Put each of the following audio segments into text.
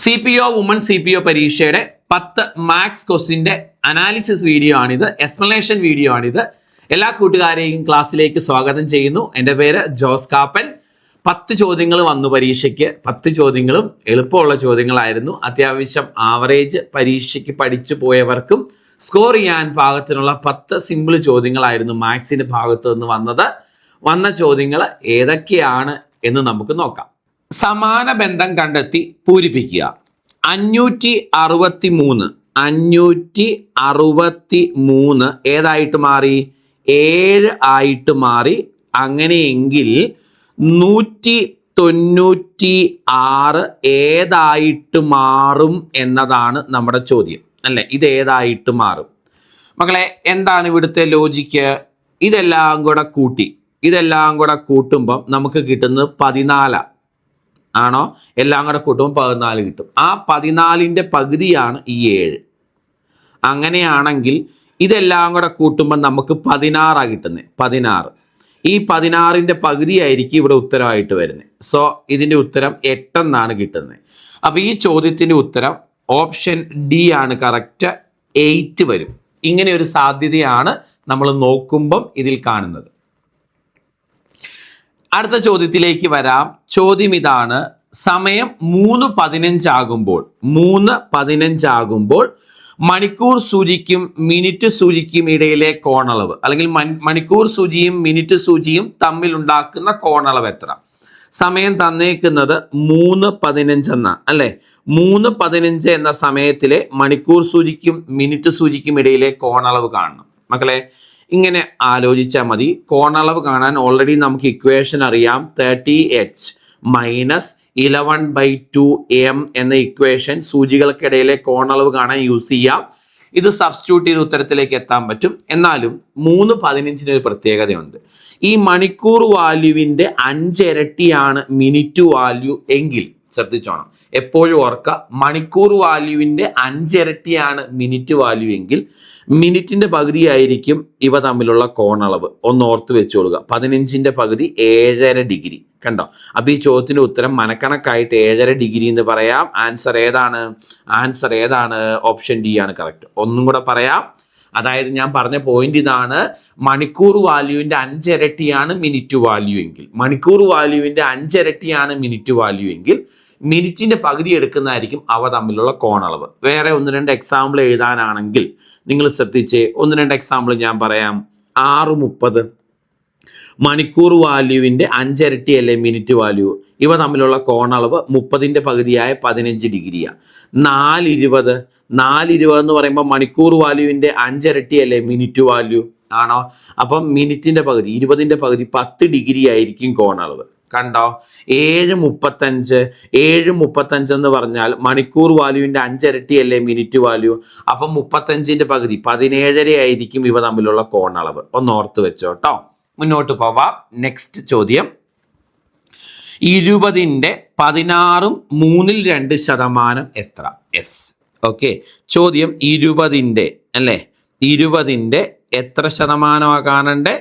CPO woman CPO പരീക്ഷയുടെ 10 maths ക്വസ്റ്റ്യന്റെ analysis video ആണിത്, explanation video ആണിത്. എല്ലാ കൂട്ടുകാരെയും ക്ലാസ്സിലേക്ക് സ്വാഗതം ചെയ്യുന്നു. എൻ്റെ പേര് ജോസ് കാപ്പൻ. 10 ചോദ്യങ്ങൾ വന്നു പരീക്ഷയ്ക്ക്. 10 ചോദ്യങ്ങളും എളുപ്പമുള്ള ചോദ്യങ്ങളായിരുന്നു. അത്യാവശ്യം ആവറേജ് പരീക്ഷയ്ക്ക് പഠിച്ചു പോയവർക്കും സ്കോർ ചെയ്യാൻ പാകത്തിനുള്ള 10 സിമ്പിൾ ചോദ്യങ്ങളായിരുന്നു മാത്സിന്റെ ഭാഗത്ത് നിന്ന് വന്ന ചോദ്യങ്ങൾ ഏതൊക്കെയാണ് എന്ന് നമുക്ക് നോക്കാം. സമാന ബന്ധം കണ്ടെത്തി പൂരിപ്പിക്കുക. 563 ഏതായിട്ട് മാറി? 7 ആയിട്ട് മാറി. അങ്ങനെയെങ്കിൽ 196 ഏതായിട്ട് മാറും എന്നതാണ് നമ്മുടെ ചോദ്യം, അല്ലേ? ഇത് ഏതായിട്ട് മാറും മക്കളെ? എന്താണ് ഇവിടുത്തെ ലോജിക്ക്? ഇതെല്ലാം കൂടെ കൂട്ടുമ്പം നമുക്ക് കിട്ടുന്നത് 14 ആണോ? എല്ലാം കൂടെ കൂട്ടുമ്പോൾ 14 കിട്ടും. ആ 14ന്റെ പകുതിയാണ് ഈ 7. അങ്ങനെയാണെങ്കിൽ ഇതെല്ലാം കൂടെ കൂട്ടുമ്പോൾ നമുക്ക് 16 കിട്ടുന്നത്. 16. ഈ 16ന്റെ പകുതിയായിരിക്കും ഇവിടെ ഉത്തരമായിട്ട് വരുന്നത്. സോ ഇതിൻ്റെ ഉത്തരം 8 എന്നാണ് കിട്ടുന്നത്. അപ്പോൾ ഈ ചോദ്യത്തിൻ്റെ ഉത്തരം ഓപ്ഷൻ ഡി ആണ് കറക്റ്റ്. 8 വരും. ഇങ്ങനെ ഒരു സാധ്യതയാണ് നമ്മൾ നോക്കുമ്പം ഇതിൽ കാണുന്നത്. അടുത്ത ചോദ്യത്തിലേക്ക് വരാം. ചോദ്യം ഇതാണ്. സമയം 3:15 ആകുമ്പോൾ മണിക്കൂർ സൂചിക്കും മിനിറ്റ് സൂചിക്കും ഇടയിലെ കോണളവ്, അല്ലെങ്കിൽ മണിക്കൂർ സൂചിയും മിനിറ്റ് സൂചിയും തമ്മിൽ ഉണ്ടാക്കുന്ന കോണളവ് എത്ര? സമയം തന്നേക്കുന്നത് 3:15 എന്നാണ്, അല്ലേ? 3:15 എന്ന സമയത്തിലെ മണിക്കൂർ സൂചിക്കും മിനിറ്റ് സൂചിക്കും ഇടയിലെ കോണളവ് കാണണം മക്കളെ. ഇങ്ങനെ ആലോചിച്ചാൽ മതി. കോണളവ് കാണാൻ ഓൾറെഡി നമുക്ക് ഇക്വേഷൻ അറിയാം. 30h മൈനസ് 11/2m എന്ന ഇക്വേഷൻ സൂചികൾക്കിടയിലെ കോണളവ് കാണാൻ യൂസ് ചെയ്യാം. ഇത് സബ്സ്റ്റിറ്റ്യൂട്ട് ചെയ്ത് ഉത്തരത്തിലേക്ക് എത്താൻ പറ്റും. എന്നാലും 3:15 ഒരു പ്രത്യേകതയുണ്ട്. ഈ മണിക്കൂർ വാല്യൂവിൻ്റെ 5 ഇരട്ടിയാണ് മിനിറ്റ് വാല്യൂ എങ്കിൽ, ശ്രദ്ധിച്ചോണം, എപ്പോഴും ഓർക്കുക, മണിക്കൂർ വാല്യൂവിൻ്റെ 5 ഇരട്ടിയാണ് മിനിറ്റ് വാല്യൂ എങ്കിൽ മിനിറ്റിന്റെ പകുതിയായിരിക്കും ഇവ തമ്മിലുള്ള കോണളവ്. ഒന്ന് ഓർത്ത് വെച്ചോളുക. 15ന്റെ പകുതി 7.5 ഡിഗ്രി. കണ്ടോ? അപ്പൊ ഈ ചോദ്യത്തിന്റെ ഉത്തരം മനക്കണക്കായിട്ട് 7.5 ഡിഗ്രി എന്ന് പറയാം. ആൻസർ ഏതാണ്? ഓപ്ഷൻ ഡി ആണ് കറക്റ്റ്. ഒന്നും കൂടെ പറയാം. അതായത് ഞാൻ പറഞ്ഞ പോയിന്റ് ഇതാണ്. മണിക്കൂർ വാല്യൂവിന്റെ 5 ഇരട്ടിയാണ് മിനിറ്റ് വാല്യൂ എങ്കിൽ, മിനിറ്റിന്റെ പകുതി എടുക്കുന്നതായിരിക്കും അവ തമ്മിലുള്ള കോണളവ്. വേറെ 1-2 എക്സാമ്പിൾ എഴുതാനാണെങ്കിൽ നിങ്ങൾ ശ്രദ്ധിച്ചേ. 1-2 എക്സാമ്പിൾ ഞാൻ പറയാം. 6:30 മണിക്കൂർ വാല്യൂവിന്റെ 5 ഇരട്ടിയല്ലേ മിനിറ്റ് വാല്യൂ. ഇവ തമ്മിലുള്ള കോണളവ് 30ന്റെ പകുതിയായ 15 ഡിഗ്രിയാണ്. 4:20 എന്ന് പറയുമ്പോൾ മണിക്കൂർ വാല്യൂവിന്റെ 5 ഇരട്ടിയല്ലേ മിനിറ്റ് വാല്യൂ, ആണോ? അപ്പം മിനിറ്റിന്റെ പകുതി 20ന്റെ പകുതി 10 ഡിഗ്രി ആയിരിക്കും കോണളവ്. കണ്ടോ? 7:35 എന്ന് പറഞ്ഞാൽ മണിക്കൂർ വാല്യൂവിന്റെ 5 ഇരട്ടിയല്ലേ മിനിറ്റ് വാല്യൂ. അപ്പം 35ന്റെ പകുതി 17.5 ആയിരിക്കും ഇവ തമ്മിലുള്ള കോണളവ്. ഒന്ന് ഓർത്ത് വെച്ചോട്ടോ. മുന്നോട്ട് പോവാം. നെക്സ്റ്റ് ചോദ്യം. 20ന്റെ 16ഉം 2/3 എത്ര? Yes, okay. ചോദ്യം 20ന്റെ, അല്ലേ? 20ന്റെ എത്ര ശതമാനമാണ് കാണണ്ടേ?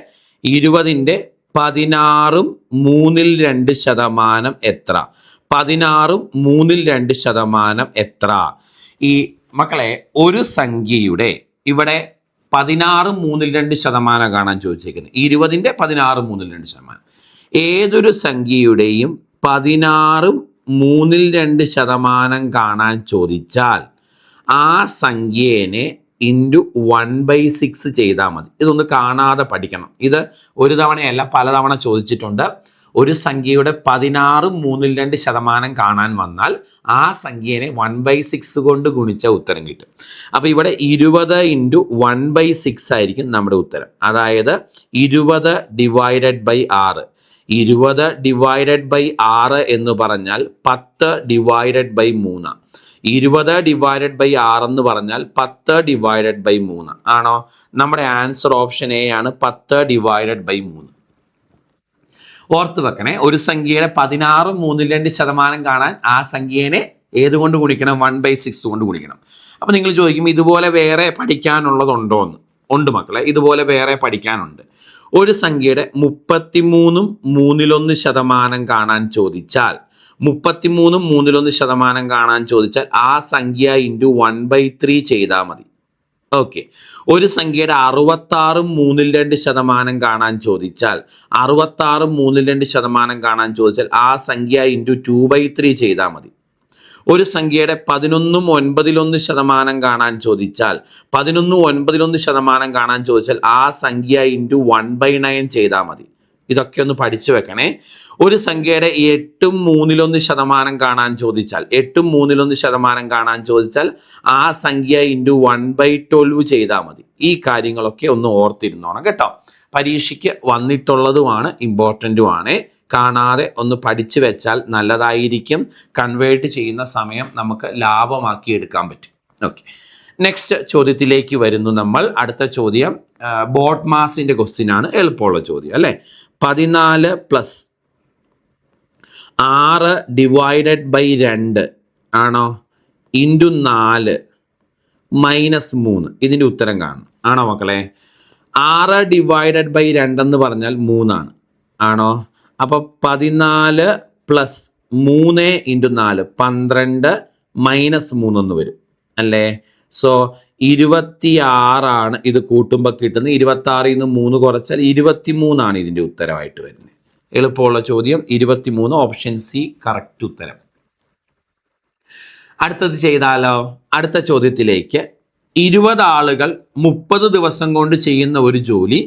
20ന്റെ 16ഉം 2/3 എത്ര? 16ഉം 2/3 എത്ര? ഈ മക്കളെ, ഒരു സംഖ്യയുടെ ഇവിടെ 16ഉം 2/3 കാണാൻ ചോദിച്ചേക്കുന്നത്. 20ന്റെ 16ഉം 2/3. ഏതൊരു സംഖ്യയുടെയും 16ഉം 2/3 കാണാൻ ചോദിച്ചാൽ ആ സംഖ്യേനെ ഇൻറ്റു 1/6 ചെയ്താൽ മതി. ഇതൊന്ന് കാണാതെ പഠിക്കണം. ഇത് ഒരു തവണയല്ല, പലതവണ ചോദിച്ചിട്ടുണ്ട്. ഒരു സംഖ്യയുടെ 16ഉം 2/3 കാണാൻ വന്നാൽ ആ സംഖ്യേനെ 1/6 കൊണ്ട് ഗുണിച്ച ഉത്തരം കിട്ടും. അപ്പോൾ ഇവിടെ 20 × 1/6 ആയിരിക്കും നമ്മുടെ ഉത്തരം. അതായത് 20 ഡിവൈഡഡ് ബൈ 6. 20 ഡിവൈഡഡ് ബൈ 6 എന്ന് പറഞ്ഞാൽ 10 ഡിവൈഡഡ് ബൈ 3. 20 ഡിവൈഡഡ് ബൈ 6 എന്ന് പറഞ്ഞാൽ 10 ഡിവൈഡഡ് ബൈ 3 ആണോ? നമ്മുടെ ആൻസർ ഓപ്ഷൻ എ ആണ്, 10 ഡിവൈഡഡ് ബൈ 3. ഓർത്ത് വെക്കണേ. ഒരു സംഖ്യയുടെ 16ഉം 2/3 കാണാൻ ആ സംഖ്യേനെ ഏതുകൊണ്ട് ഗുണിക്കണം? 1/6 കൊണ്ട് ഗുണിക്കണം. അപ്പം നിങ്ങൾ ചോദിക്കും, ഇതുപോലെ വേറെ പഠിക്കാനുള്ളതുണ്ടോ എന്ന്. ഉണ്ട് മക്കളെ, ഇതുപോലെ വേറെ പഠിക്കാനുണ്ട്. ഒരു സംഖ്യയുടെ 33 1/3 കാണാൻ ചോദിച്ചാൽ 33 1/3 കാണാൻ ചോദിച്ചാൽ ആ സംഖ്യ ഇൻറ്റു 1/3 ചെയ്താൽ മതി. ഓക്കെ. ഒരു സംഖ്യയുടെ 66 2/3 കാണാൻ ചോദിച്ചാൽ 66 2/3 കാണാൻ ചോദിച്ചാൽ ആ സംഖ്യ ഇൻറ്റു 2/3 ചെയ്താൽ മതി. ഒരു സംഖ്യയുടെ 11 9/1 കാണാൻ ചോദിച്ചാൽ 11 9/1 കാണാൻ ചോദിച്ചാൽ ആ സംഖ്യ ഇൻറ്റു 1/9 ചെയ്താൽ മതി. ഇതൊക്കെ ഒന്ന് പഠിച്ചു വെക്കണേ. ഒരു സംഖ്യയുടെ 8 3/1 കാണാൻ ചോദിച്ചാൽ 8 3/1 കാണാൻ ചോദിച്ചാൽ ആ സംഖ്യ ഇൻറ്റു 1/12 ചെയ്താൽ മതി. ഈ കാര്യങ്ങളൊക്കെ ഒന്ന് ഓർത്തിരുന്നോണം കേട്ടോ. പരീക്ഷയ്ക്ക് വന്നിട്ടുള്ളതുമാണ്, ഇമ്പോർട്ടൻറ്റുമാണ്. കാണാതെ ഒന്ന് പഠിച്ചു വെച്ചാൽ നല്ലതായിരിക്കും. കൺവേർട്ട് ചെയ്യുന്ന സമയം നമുക്ക് ലാഭമാക്കി എടുക്കാൻ പറ്റും. ഓക്കെ, നെക്സ്റ്റ് ചോദ്യത്തിലേക്ക് വരുന്നു നമ്മൾ. അടുത്ത ചോദ്യം ബോട്ട് മാസിൻ്റെ ക്വസ്റ്റ്യൻ ആണ്. എളുപ്പമുള്ള ചോദ്യം അല്ലേ. 14 + 6 / 2 ആണോ ഇൻറ്റു 4 - 3. ഇതിൻ്റെ ഉത്തരം കാണും. ആണോ മക്കളെ? 6 / 2 എന്ന് പറഞ്ഞാൽ 3 ആണ്. ആണോ? അപ്പോൾ 14 + 3 × 4 12 - 3 എന്ന് വരും അല്ലേ. സോ 26 ഇത് കൂട്ടുമ്പോൾ കിട്ടുന്നത്. 26 നിന്ന് 3 കുറച്ചാൽ 23 ഇതിൻ്റെ ഉത്തരമായിട്ട് വരുന്നത്. എളുപ്പമുള്ള ചോദ്യം 23, ഓപ്ഷൻ സി കറക്റ്റ് ഉത്തരം. അടുത്തത് ചെയ്താലോ? അടുത്ത ചോദ്യത്തിലേക്ക്. 20 ആളുകൾ 30 ദിവസം കൊണ്ട് ചെയ്യുന്ന ഒരു ജോലി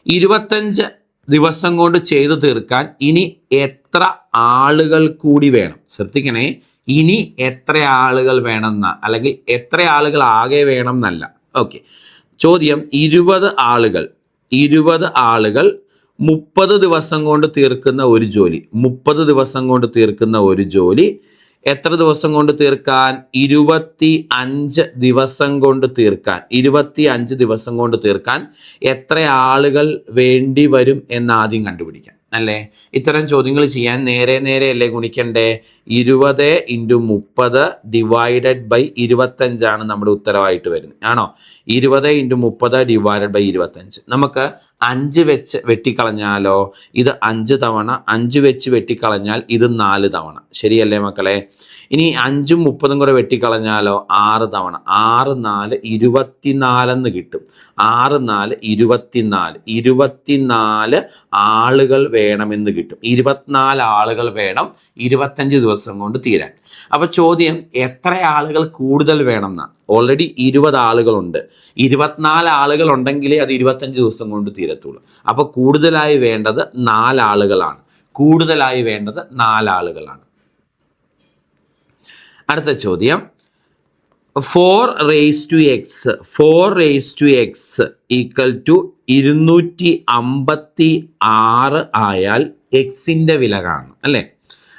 25 ദിവസം കൊണ്ട് ചെയ്തു തീർക്കാൻ ഇനി എത്ര ആളുകൾ കൂടി വേണം? ശ്രദ്ധിക്കണേ, ഇനി എത്ര ആളുകൾ വേണമെന്ന, അല്ലെങ്കിൽ എത്ര ആളുകൾ ആകെ വേണം എന്നല്ല. ഓക്കെ, ചോദ്യം 20 ആളുകൾ 30 ദിവസം കൊണ്ട് തീർക്കുന്ന ഒരു ജോലി 30 ദിവസം കൊണ്ട് തീർക്കുന്ന ഒരു ജോലി എത്ര ദിവസം കൊണ്ട് തീർക്കാൻ? 25 ദിവസം കൊണ്ട് തീർക്കാൻ 25 ദിവസം കൊണ്ട് തീർക്കാൻ എത്ര ആളുകൾ വേണ്ടി വരും എന്ന് ആദ്യം കണ്ടുപിടിക്കാം അല്ലേ. ഇത്തരം ചോദ്യങ്ങൾ ചെയ്യാൻ നേരെ അല്ലേ ഗുണിക്കണ്ടേ? 20 × 30 / 25 നമ്മുടെ ഉത്തരവായിട്ട് വരുന്നത്. ആണോ? 20 × 30 / 25. നമുക്ക് 5 വെച്ച് വെട്ടിക്കളഞ്ഞാലോ? ഇത് 5 തവണ, 5 വെച്ച് വെട്ടിക്കളഞ്ഞാൽ ഇത് 4 തവണ. ശരിയല്ലേ മക്കളെ? ഇനി 5ഉം 30ഉം കൂടെ വെട്ടിക്കളഞ്ഞാലോ? 6 തവണ. 6 4 24 എന്ന് കിട്ടും. 6 4 24. 24 ആളുകൾ വേണമെന്ന് കിട്ടും. 24 ആളുകൾ വേണം 25 ദിവസം കൊണ്ട് തീരാൻ. അപ്പോൾ ചോദ്യം എത്ര ആളുകൾ കൂടുതൽ വേണം എന്നാ. ഓൾറെഡി 20 ആളുകളുണ്ട്. 24 ആളുകൾ ഉണ്ടെങ്കിലേ അത് 25 ദിവസം കൊണ്ട് തീരത്തുള്ളൂ. അപ്പോൾ കൂടുതലായി വേണ്ടത് 4 ആളുകളാണ്. കൂടുതലായി വേണ്ടത് 4 ആളുകളാണ്. അടുത്ത ചോദ്യം 4x = 256 ആയാൽ എക്സിൻ്റെ വില കാണണം അല്ലേ.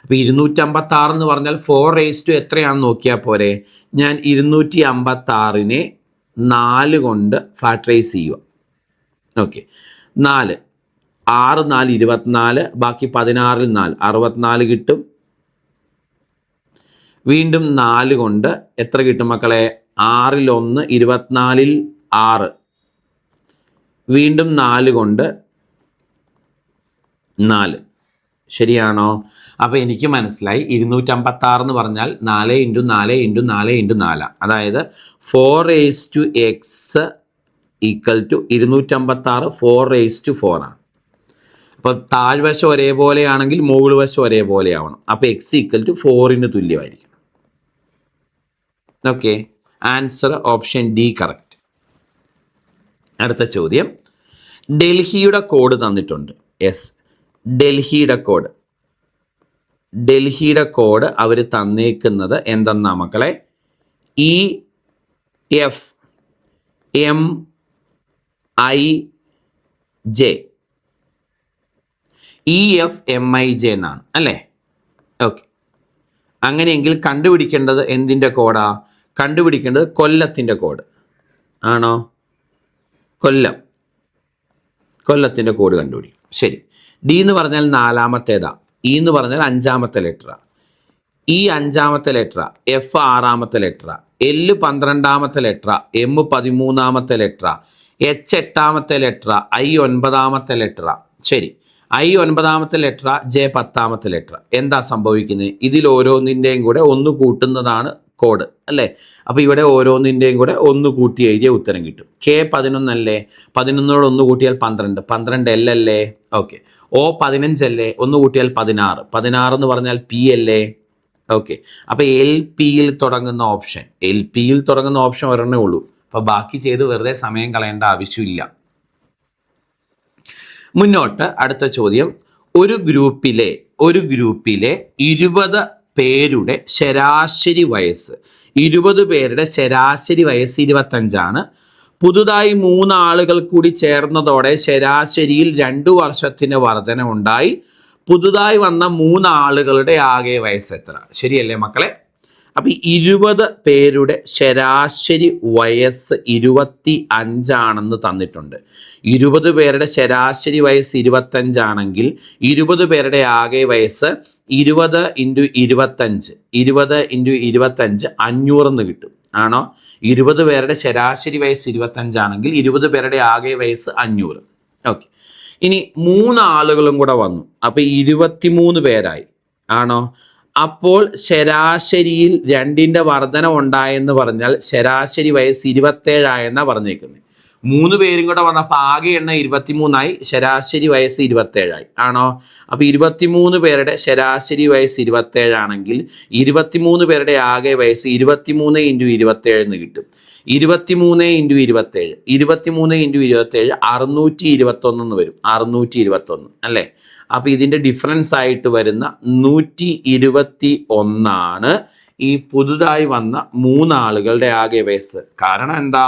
അപ്പോൾ 256 എന്ന് പറഞ്ഞാൽ 4 എത്രയാണെന്ന് നോക്കിയാൽ പോരെ. ഞാൻ 256നെ 4 കൊണ്ട് ഫാക്ടറൈസ് ചെയ്യുക. ഓക്കെ, 4 6 4 24, ബാക്കി 16ൽ 4 64 കിട്ടും. വീണ്ടും 4 കൊണ്ട് എത്ര കിട്ടും മക്കളെ? 6ൽ 1 24ൽ 6. വീണ്ടും 4 കൊണ്ട് 4. ശരിയാണോ? അപ്പോൾ എനിക്ക് മനസ്സിലായി 256 എന്ന് പറഞ്ഞാൽ 4 × 4 × 4 × 4. അതായത് 4x = 256 4/4 ആണ്. അപ്പോൾ താഴ്വശം ഒരേപോലെ ആണെങ്കിൽ മുകൾ വശം ഒരേപോലെ ആവണം. അപ്പോൾ x = 4ന് തുല്യമായിരിക്കണം. Okay, answer option D correct. അടുത്ത ചോദ്യം ഡൽഹിയുടെ കോഡ് തന്നിട്ടുണ്ട്. യെസ്, ഡൽഹിയുടെ കോഡ് അവർ തന്നേക്കുന്നത് എന്തെന്നാ മക്കളെ? EFMIJ എന്നാണ് അല്ലേ. ഓക്കെ, അങ്ങനെയെങ്കിൽ കണ്ടുപിടിക്കേണ്ടത് എന്തിൻ്റെ കോഡാ? കണ്ടുപിടിക്കേണ്ടത് കൊല്ലത്തിൻ്റെ കോഡ് ആണോ? കൊല്ലത്തിൻ്റെ കോഡ് കണ്ടുപിടിക്കും. ശരി, ഡി എന്ന് പറഞ്ഞാൽ 4ാമത്തേതാ, ഇ എന്ന് പറഞ്ഞാൽ 5ാമത്തെ ലെറ്ററാ, ഇ 5ാമത്തെ ലെറ്ററാ, എഫ് 6ാമത്തെ ലെറ്ററാ, എൽ 12ാമത്തെ ലെറ്ററാ, എം 13ാമത്തെ ലെറ്ററാ, എച്ച് 8ാമത്തെ ലെറ്ററാ, ഐ 9ാമത്തെ ലെറ്ററാ. ശരി, ഐ 9ാമത്തെ ലെറ്റർ, ജെ 10ാമത്തെ ലെറ്റർ. എന്താ സംഭവിക്കുന്നത്? ഇതിൽ ഓരോന്നിൻ്റെയും കൂടെ ഒന്ന് കൂട്ടുന്നതാണ് കോഡ് അല്ലേ? അപ്പോൾ ഇവിടെ ഓരോന്നിൻ്റെയും കൂടെ ഒന്ന് കൂട്ടി എഴുതിയ ഉത്തരം കിട്ടും. കെ 11 അല്ലേ? 11 ഒന്ന് കൂട്ടിയാൽ 12, 12 എൽ അല്ലേ? ഓക്കെ. ഓ 15 അല്ലേ? ഒന്ന് കൂട്ടിയാൽ 16, 16 എന്ന് പറഞ്ഞാൽ പി അല്ലേ? ഓക്കെ. അപ്പോൾ എൽ പിയിൽ തുടങ്ങുന്ന ഓപ്ഷൻ ഒരെണ്ണേ ഉള്ളൂ. അപ്പോൾ ബാക്കി ചെയ്ത് വെറുതെ സമയം കളയേണ്ട ആവശ്യമില്ല. മുന്നോട്ട് അടുത്ത ചോദ്യം. ഒരു ഗ്രൂപ്പിലെ 20 പേരുടെ ശരാശരി വയസ്സ് 20 പേരുടെ ശരാശരി വയസ്സ് 25ആണ്. പുതുതായി 3 ആളുകൾ കൂടി ചേർന്നതോടെ ശരാശരിയിൽ 2 വർഷത്തിന് വർധന ഉണ്ടായി. പുതുതായി വന്ന 3 ആളുകളുടെ ആകെ വയസ്സ് എത്ര? ശരിയല്ലേ മക്കളെ? അപ്പം 20 പേരുടെ ശരാശരി വയസ്സ് 25 തന്നിട്ടുണ്ട്. 20 പേരുടെ ശരാശരി വയസ്സ് 25 ആണെങ്കിൽ 20 പേരുടെ ആകെ വയസ്സ് 20 × 25 500 കിട്ടും. ആണോ? 20 പേരുടെ ശരാശരി വയസ്സ് 25 ആണെങ്കിൽ 20 പേരുടെ ആകെ വയസ്സ് 500. ഓക്കെ. ഇനി 3 ആളുകളും കൂടെ വന്നു, അപ്പോൾ 23 പേരായി. ആണോ? അപ്പോൾ ശരാശരിയിൽ 2ന്റെ വർധന ഉണ്ടായെന്ന് പറഞ്ഞാൽ ശരാശരി വയസ്സ് 27 ആയെന്നാണ് പറഞ്ഞേക്കുന്നത്. 3 പേരും കൂടെ വന്നപ്പോൾ ആകെ എണ്ണം 23 ശരാശരി വയസ്സ് 27 ആയി. ആണോ? അപ്പോൾ 23 പേരുടെ ശരാശരി വയസ്സ് 27 ആണെങ്കിൽ 23 പേരുടെ ആകെ വയസ്സ് 23 × 27 എന്ന് കിട്ടും. 23 × 27 621 വരും. 621 അല്ലേ? അപ്പോൾ ഇതിൻ്റെ ഡിഫറൻസ് ആയിട്ട് വരുന്ന 121 ഈ പുതുതായി വന്ന 3 ആളുകളുടെ ആകെ വയസ്സ്. കാരണം എന്താ?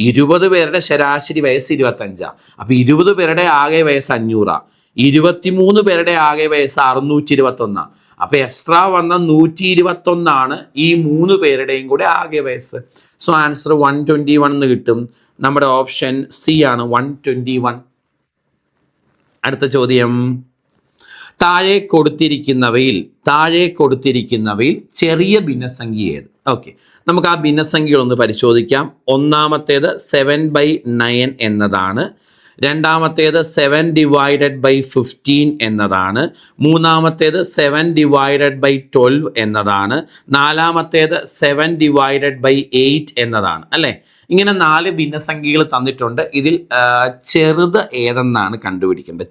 20 പേരുടെ ശരാശരി വയസ്സ് 25. അപ്പോൾ 20 പേരുടെ ആകെ വയസ്സ് 500. 23 പേരുടെ ആകെ വയസ്സ് 621. അപ്പോൾ എക്സ്ട്രാ വന്ന 121 ഈ 3 പേരുടെയും കൂടെ ആകെ വയസ്സ്. സോ ആൻസർ 121 എന്ന് കിട്ടും. നമ്മുടെ ഓപ്ഷൻ സി ആണ് 121. അടുത്ത ചോദ്യം. താഴെ കൊടുത്തിരിക്കുന്നവയിൽ ചെറിയ ഭിന്നസംഖ്യ ഏത്? ഓക്കെ, നമുക്ക് ആ ഭിന്നസംഖ്യകളൊന്ന് പരിശോധിക്കാം. ഒന്നാമത്തേത് 7/9 എന്നതാണ്. രണ്ടാമത്തേത് 7/15 എന്നതാണ്. മൂന്നാമത്തേത് 7/12 എന്നതാണ്. നാലാമത്തേത് 7/8 എന്നതാണ് അല്ലേ? ഇങ്ങനെ 4 ഭിന്നസംഖ്യകൾ തന്നിട്ടുണ്ട്. ഇതിൽ ചെറുത് ഏതെന്നാണ് കണ്ടുപിടിക്കേണ്ടത്.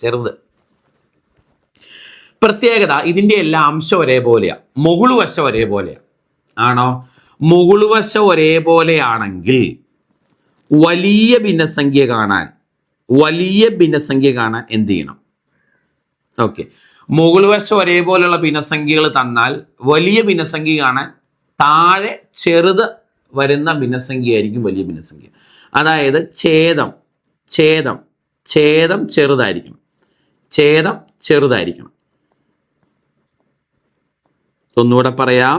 ചെറുത്. പ്രത്യേകത, ഇതിൻ്റെ എല്ലാ അംശം ഒരേപോലെയാണ്. മുകളുവശം ഒരേപോലെയാണ്. ആണോ? മുകളുവശം ഒരേപോലെയാണെങ്കിൽ വലിയ ഭിന്നസംഖ്യ കാണാൻ എന്ത് ചെയ്യണം? ഓക്കെ, മുകളുവശം ഒരേപോലെയുള്ള ഭിന്നസംഖ്യകൾ തന്നാൽ വലിയ ഭിന്നസംഖ്യ കാണാൻ താഴെ ചെറുത് വരുന്ന ഭിന്നസംഖ്യ ആയിരിക്കും വലിയ ഭിന്നസംഖ്യ. അതായത് ഛേദം ചെറുതായിരിക്കണം. ഒന്നുകൂടെ പറയാം.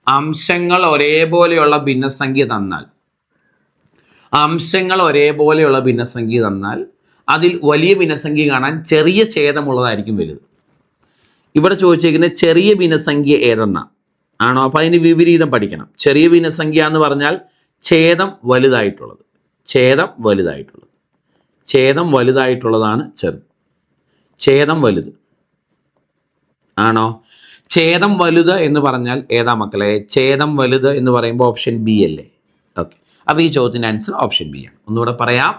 അംശങ്ങൾ ഒരേപോലെയുള്ള ഭിന്നസംഖ്യ തന്നാൽ അതിൽ വലിയ ഭിന്നസംഖ്യ കാണാൻ ചെറിയ ഛേദമുള്ളതായിരിക്കും വലുത്. ഇവിടെ ചോദിച്ചിരിക്കുന്നത് ചെറിയ ഭിന്നസംഖ്യ ഏതെന്നാ. ആണോ? അപ്പോൾ അതിന് വിപരീതം പഠിക്കണം. ചെറിയ ഭിന്നസംഖ്യ എന്ന് പറഞ്ഞാൽ ഛേദം വലുതായിട്ടുള്ളതാണ് ചെറുത്. ഛേദം വലുത്. ആണോ? ഛേദം വലുത് എന്ന് പറഞ്ഞാൽ ഏതാ മക്കളെ? ഛേദം വലുത് എന്ന് പറയുമ്പോൾ ഓപ്ഷൻ ബി അല്ലേ? ഓക്കെ, അപ്പോൾ ഈ ചോദ്യത്തിൻ്റെ ആൻസർ ഓപ്ഷൻ ബി ആണ്. ഒന്നുകൂടെ പറയാം.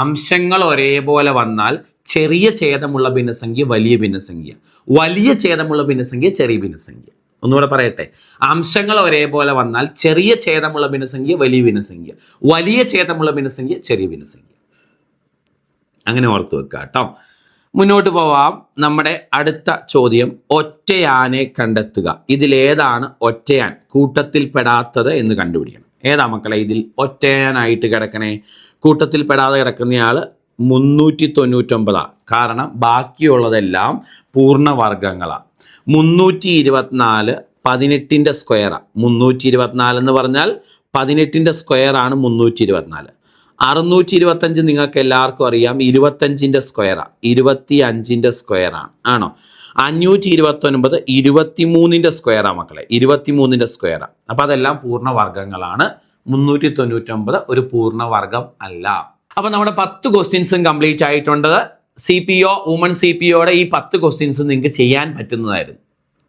അംശങ്ങൾ ഒരേപോലെ വന്നാൽ ചെറിയ ഛേദമുള്ള ഭിന്നസംഖ്യ വലിയ ഭിന്നസംഖ്യ, വലിയ ഛേദമുള്ള ഭിന്നസംഖ്യ ചെറിയ ഭിന്നസംഖ്യ. ഒന്നുകൂടെ പറയട്ടെ. അംശങ്ങൾ ഒരേപോലെ വന്നാൽ ചെറിയ ഛേദമുള്ള ഭിന്നസംഖ്യ വലിയ ഭിന്നസംഖ്യ, വലിയ ഛേദമുള്ള ഭിന്നസംഖ്യ ചെറിയ ഭിന്നസംഖ്യ. അങ്ങനെ ഓർത്ത് വെക്കുക കേട്ടോ. മുന്നോട്ട് പോവാം. നമ്മുടെ അടുത്ത ചോദ്യം, ഒറ്റയാനെ കണ്ടെത്തുക. ഇതിലേതാണ് ഒറ്റയാൻ കൂട്ടത്തിൽ പെടാത്തത് എന്ന് കണ്ടുപിടിക്കണം. ഏതാ മക്കളെ ഇതിൽ ഒറ്റയാനായിട്ട് കിടക്കണേ? കൂട്ടത്തിൽ പെടാതെ കിടക്കുന്നയാൾ 399. കാരണം ബാക്കിയുള്ളതെല്ലാം പൂർണ്ണവർഗങ്ങളാണ്. 324 18ന്റെ സ്ക്വയറാണ്. 324 എന്ന് പറഞ്ഞാൽ 18ന്റെ സ്ക്വയറാണ് 324. 625 നിങ്ങൾക്ക് എല്ലാവർക്കും അറിയാം 25ന്റെ സ്ക്വയറാണ്, 25ന്റെ സ്ക്വയറാണ്. ആണോ? 529 23ന്റെ സ്ക്വയറാണ് മക്കളെ, 23ന്റെ സ്ക്വയറാണ്. അപ്പം അതെല്ലാം പൂർണ്ണവർഗങ്ങളാണ്. 399 ഒരു പൂർണ്ണവർഗം അല്ല. അപ്പം നമ്മുടെ 10 ക്വസ്റ്റ്യൻസും കംപ്ലീറ്റ് ആയിട്ടുണ്ട്. CPO വുമൺ CPOയുടെ ഈ 10 ക്വസ്റ്റ്യൻസും നിങ്ങൾക്ക് ചെയ്യാൻ പറ്റുന്നതായിരുന്നു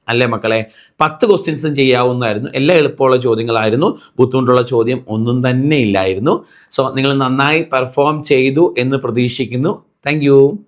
അല്ലേ മക്കളെ? 10 ക്വസ്റ്റ്യൻസും ചെയ്യാവുന്നതായിരുന്നു. എല്ലാം എളുപ്പമുള്ള ചോദ്യങ്ങളായിരുന്നു. ബുദ്ധിമുട്ടുള്ള ചോദ്യം ഒന്നും തന്നെ ഇല്ലായിരുന്നു. സോ നിങ്ങൾ നന്നായി പെർഫോം ചെയ്തു എന്ന് പ്രതീക്ഷിക്കുന്നു. Thank you.